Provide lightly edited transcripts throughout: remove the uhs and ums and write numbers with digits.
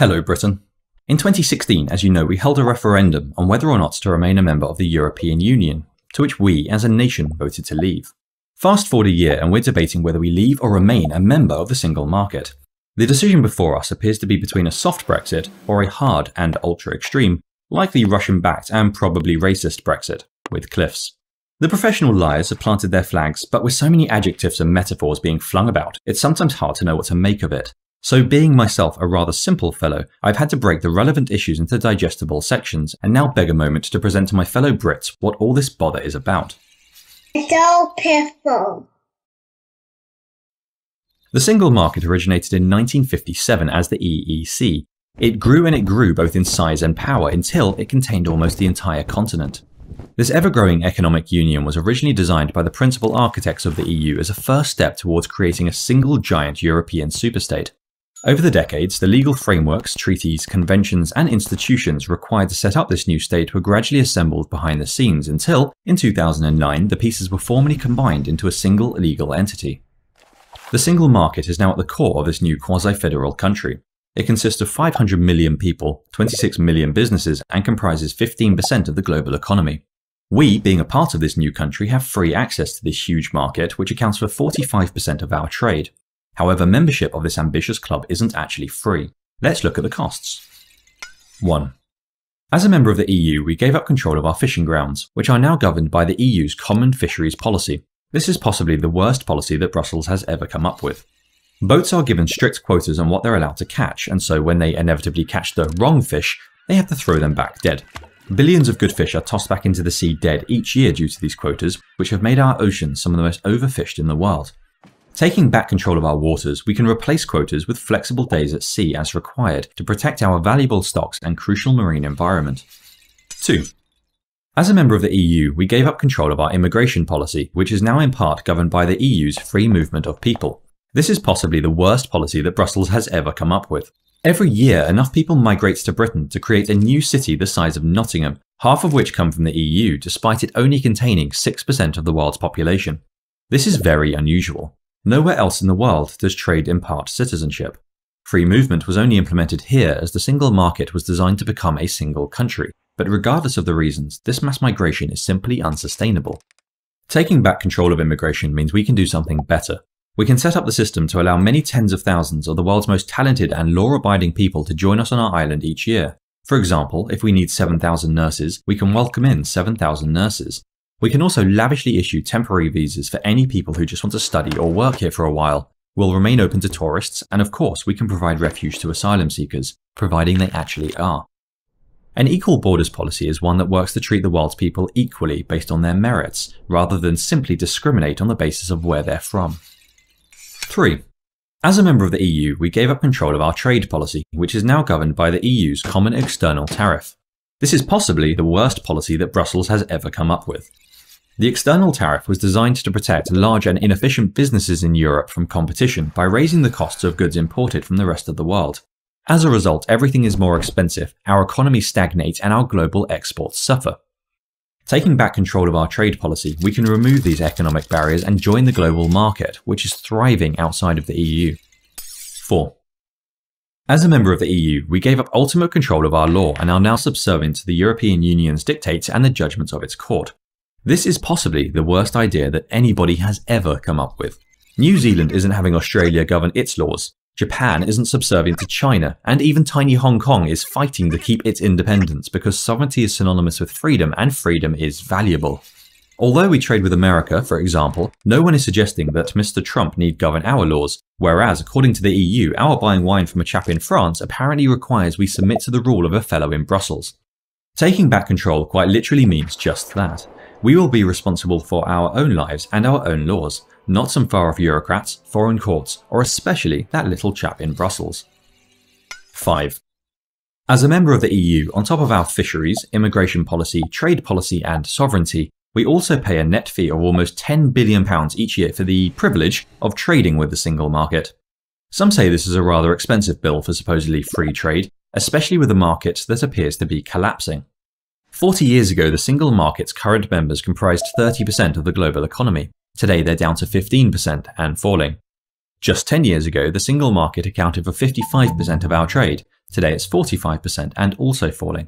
Hello, Britain. In 2016, as you know, we held a referendum on whether or not to remain a member of the European Union, to which we, as a nation, voted to leave. Fast forward a year and we're debating whether we leave or remain a member of the single market. The decision before us appears to be between a soft Brexit or a hard and ultra-extreme, likely Russian-backed and probably racist Brexit, with cliffs. The professional liars have planted their flags, but with so many adjectives and metaphors being flung about, it's sometimes hard to know what to make of it. So being myself a rather simple fellow, I've had to break the relevant issues into digestible sections and now beg a moment to present to my fellow Brits what all this bother is about. So piffles. The single market originated in 1957 as the EEC. It grew and it grew both in size and power until it contained almost the entire continent. This ever-growing economic union was originally designed by the principal architects of the EU as a first step towards creating a single giant European superstate. Over the decades, the legal frameworks, treaties, conventions, and institutions required to set up this new state were gradually assembled behind the scenes until, in 2009, the pieces were formally combined into a single legal entity. The single market is now at the core of this new quasi-federal country. It consists of 500 million people, 26 million businesses, and comprises 15% of the global economy. We, being a part of this new country, have free access to this huge market, which accounts for 45% of our trade. However, membership of this ambitious club isn't actually free. Let's look at the costs. 1. As a member of the EU, we gave up control of our fishing grounds, which are now governed by the EU's Common Fisheries Policy. This is possibly the worst policy that Brussels has ever come up with. Boats are given strict quotas on what they're allowed to catch, and so when they inevitably catch the wrong fish, they have to throw them back dead. Billions of good fish are tossed back into the sea dead each year due to these quotas, which have made our oceans some of the most overfished in the world. Taking back control of our waters, we can replace quotas with flexible days at sea as required to protect our valuable stocks and crucial marine environment. 2. As a member of the EU, we gave up control of our immigration policy, which is now in part governed by the EU's free movement of people. This is possibly the worst policy that Brussels has ever come up with. Every year, enough people migrate to Britain to create a new city the size of Nottingham, half of which come from the EU, despite it only containing 6% of the world's population. This is very unusual. Nowhere else in the world does trade impart citizenship. Free movement was only implemented here as the single market was designed to become a single country, but regardless of the reasons, this mass migration is simply unsustainable. Taking back control of immigration means we can do something better. We can set up the system to allow many tens of thousands of the world's most talented and law-abiding people to join us on our island each year. For example, if we need 7,000 nurses, we can welcome in 7,000 nurses. We can also lavishly issue temporary visas for any people who just want to study or work here for a while. We'll remain open to tourists, and of course we can provide refuge to asylum seekers, providing they actually are. An equal borders policy is one that works to treat the world's people equally based on their merits, rather than simply discriminate on the basis of where they're from. 3. As a member of the EU, we gave up control of our trade policy, which is now governed by the EU's Common External Tariff. This is possibly the worst policy that Brussels has ever come up with. The external tariff was designed to protect large and inefficient businesses in Europe from competition by raising the costs of goods imported from the rest of the world. As a result, everything is more expensive, our economy stagnates, and our global exports suffer. Taking back control of our trade policy, we can remove these economic barriers and join the global market, which is thriving outside of the EU. 4. As a member of the EU, we gave up ultimate control of our law and are now subservient to the European Union's dictates and the judgments of its court. This is possibly the worst idea that anybody has ever come up with. New Zealand isn't having Australia govern its laws, Japan isn't subservient to China, and even tiny Hong Kong is fighting to keep its independence because sovereignty is synonymous with freedom and freedom is valuable. Although we trade with America, for example, no one is suggesting that Mr. Trump need govern our laws, whereas according to the EU, our buying wine from a chap in France apparently requires we submit to the rule of a fellow in Brussels. Taking back control quite literally means just that. We will be responsible for our own lives and our own laws, not some far-off bureaucrats, foreign courts, or especially that little chap in Brussels. 5. As a member of the EU, on top of our fisheries, immigration policy, trade policy, and sovereignty, we also pay a net fee of almost £10 billion each year for the privilege of trading with the single market. Some say this is a rather expensive bill for supposedly free trade, especially with a market that appears to be collapsing. 40 years ago, the single market's current members comprised 30% of the global economy. Today, they're down to 15% and falling. Just 10 years ago, the single market accounted for 55% of our trade. Today it's 45% and also falling.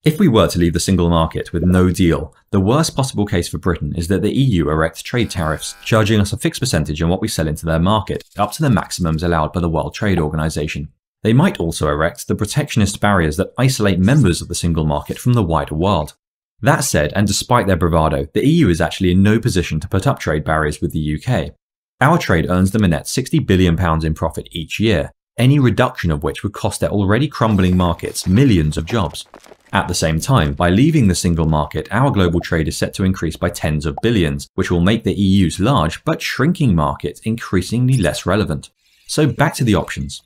If we were to leave the single market with no deal, the worst possible case for Britain is that the EU erect trade tariffs, charging us a fixed percentage on what we sell into their market, up to the maximums allowed by the World Trade Organization. They might also erect the protectionist barriers that isolate members of the single market from the wider world. That said, and despite their bravado, the EU is actually in no position to put up trade barriers with the UK. Our trade earns them a net £60 billion in profit each year, any reduction of which would cost their already crumbling markets millions of jobs. At the same time, by leaving the single market, our global trade is set to increase by tens of billions, which will make the EU's large but shrinking market increasingly less relevant. So back to the options.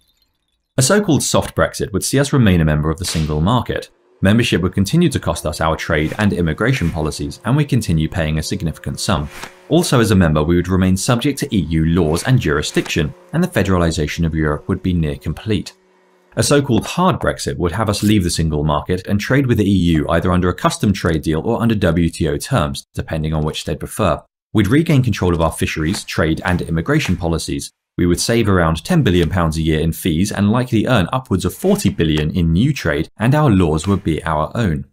A so-called soft Brexit would see us remain a member of the single market. Membership would continue to cost us our trade and immigration policies, and we continue paying a significant sum. Also, as a member, we would remain subject to EU laws and jurisdiction, and the federalisation of Europe would be near complete. A so-called hard Brexit would have us leave the single market and trade with the EU either under a custom trade deal or under WTO terms, depending on which they'd prefer. We'd regain control of our fisheries, trade and immigration policies. We would save around £10 billion a year in fees and likely earn upwards of £40 billion in new trade, and our laws would be our own.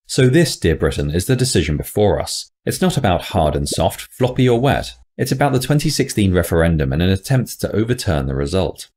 So this, dear Britain, is the decision before us. It's not about hard and soft, floppy or wet. It's about the 2016 referendum and an attempt to overturn the result.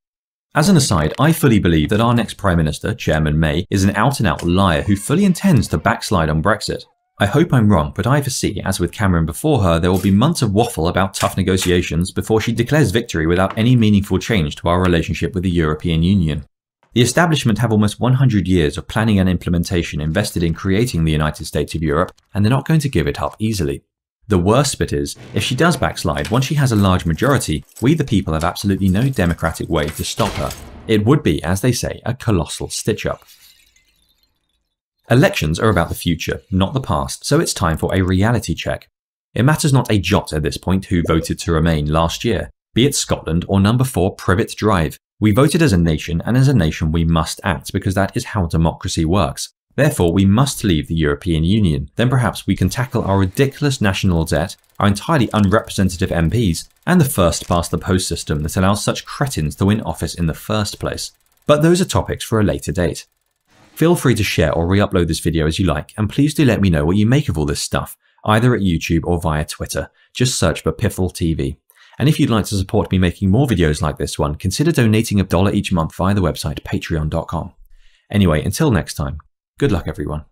As an aside, I fully believe that our next Prime Minister, Chairman May, is an out-and-out liar who fully intends to backslide on Brexit. I hope I'm wrong, but I foresee, as with Cameron before her, there will be months of waffle about tough negotiations before she declares victory without any meaningful change to our relationship with the European Union. The establishment have almost 100 years of planning and implementation invested in creating the United States of Europe, and they're not going to give it up easily. The worst bit is, if she does backslide, once she has a large majority, we the people have absolutely no democratic way to stop her. It would be, as they say, a colossal stitch-up. Elections are about the future, not the past, so it's time for a reality check. It matters not a jot at this point who voted to remain last year, be it Scotland or number 4 Privet Drive. We voted as a nation, and as a nation we must act because that is how democracy works. Therefore, we must leave the European Union. Then perhaps we can tackle our ridiculous national debt, our entirely unrepresentative MPs, and the first-past-the-post system that allows such cretins to win office in the first place. But those are topics for a later date. Feel free to share or re-upload this video as you like, and please do let me know what you make of all this stuff, either at YouTube or via Twitter. Just search for Piffle TV. And if you'd like to support me making more videos like this one, consider donating $1 each month via the website patreon.com. Anyway, until next time, good luck everyone.